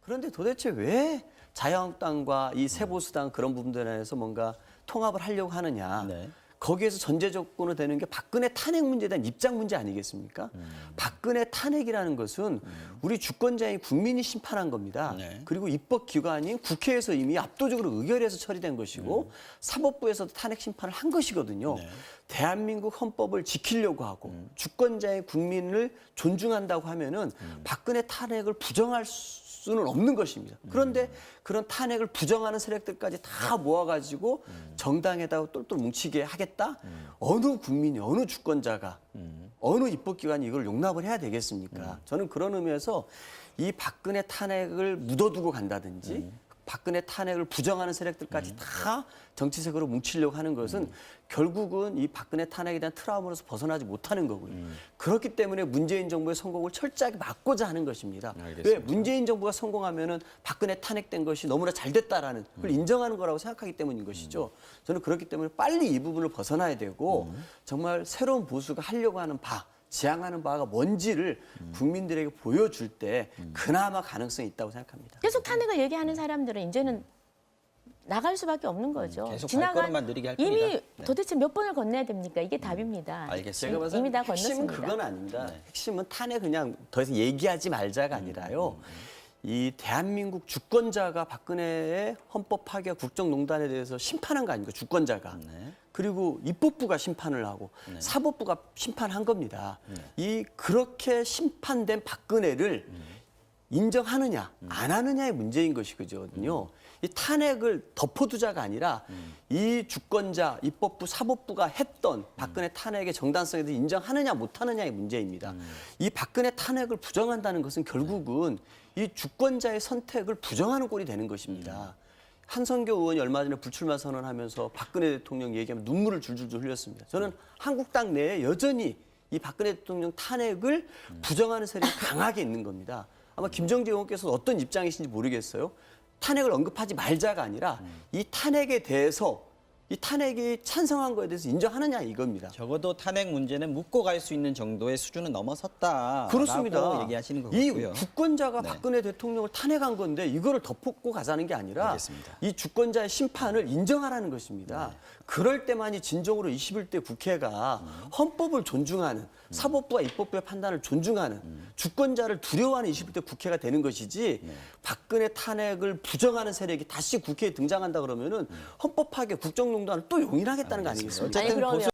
그런데 도대체 왜 자유한국당과 이 새보수당 그런 부분들에 대해서 뭔가 통합을 하려고 하느냐. 네. 거기에서 전제 조건으로 되는 게 박근혜 탄핵 문제에 대한 입장 문제 아니겠습니까? 박근혜 탄핵이라는 것은 우리 주권자인 국민이 심판한 겁니다. 네. 그리고 입법기관인 국회에서 이미 압도적으로 의결해서 처리된 것이고 사법부에서도 탄핵 심판을 한 것이거든요. 네. 대한민국 헌법을 지키려고 하고 주권자의 국민을 존중한다고 하면은 박근혜 탄핵을 부정할 수는 없는 것입니다. 그런데 그런 탄핵을 부정하는 세력들까지 다 모아가지고 정당에다가 똘똘 뭉치게 하겠다? 어느 국민이, 어느 주권자가, 어느 입법기관이 이걸 용납을 해야 되겠습니까? 저는 그런 의미에서 이 박근혜 탄핵을 묻어두고 간다든지 박근혜 탄핵을 부정하는 세력들까지 다 정치색으로 뭉치려고 하는 것은 결국은 이 박근혜 탄핵에 대한 트라우마로서 벗어나지 못하는 거고요. 그렇기 때문에 문재인 정부의 성공을 철저하게 막고자 하는 것입니다. 알겠습니다. 왜 문재인 정부가 성공하면은 박근혜 탄핵된 것이 너무나 잘 됐다라는 걸 인정하는 거라고 생각하기 때문인 것이죠. 저는 그렇기 때문에 빨리 이 부분을 벗어나야 되고 정말 새로운 보수가 하려고 하는 지향하는 바가 뭔지를 국민들에게 보여줄 때 그나마 가능성이 있다고 생각합니다. 계속 탄핵을 얘기하는 사람들은 이제는 나갈 수밖에 없는 거죠. 계속 발걸음만 느리게 할 이미 겁니다. 네. 도대체 몇 번을 건너야 됩니까? 이게 답입니다. 알겠습니다. 제가 봐서 이미 다 핵심은 건넜습니다. 그건 아닙니다. 핵심은 탄핵 그냥 더 이상 얘기하지 말자가 아니라요. 이 대한민국 주권자가 박근혜의 헌법 파기와 국정농단에 대해서 심판한 거 아닙니까? 주권자가. 네. 그리고 입법부가 심판을 하고 사법부가 심판한 겁니다. 이 그렇게 심판된 박근혜를 인정하느냐 안 하느냐의 문제인 것이거든요. 이 탄핵을 덮어두자가 아니라 이 주권자, 입법부, 사법부가 했던 박근혜 탄핵의 정당성에 대해서 인정하느냐 못하느냐의 문제입니다. 이 박근혜 탄핵을 부정한다는 것은 결국은 이 주권자의 선택을 부정하는 꼴이 되는 것입니다. 한성교 의원이 얼마 전에 불출마 선언하면서 박근혜 대통령 얘기하면 눈물을 줄줄줄 흘렸습니다. 저는 한국당 내에 여전히 이 박근혜 대통령 탄핵을 부정하는 세력이 강하게 있는 겁니다. 아마 김정재 의원께서 어떤 입장이신지 모르겠어요. 탄핵을 언급하지 말자가 아니라 이 탄핵에 대해서 이 탄핵이 찬성한 거에 대해서 인정하느냐 이겁니다. 적어도 탄핵 문제는 묻고 갈 수 있는 정도의 수준은 넘어섰다라고 그렇습니다. 얘기하시는 이 거고요. 주권자가 네. 박근혜 대통령을 탄핵한 건데 이거를 덮고 가자는 게 아니라 알겠습니다. 이 주권자의 심판을 인정하라는 것입니다. 네. 그럴 때만이 진정으로 21대 국회가 헌법을 존중하는 사법부와 입법부의 판단을 존중하는 주권자를 두려워하는 21대 국회가 되는 것이지 네. 박근혜 탄핵을 부정하는 세력이 다시 국회에 등장한다 그러면은 헌법 파괴 국정농단을 또 용인하겠다는 거 아니겠습니까? 아니, 그러면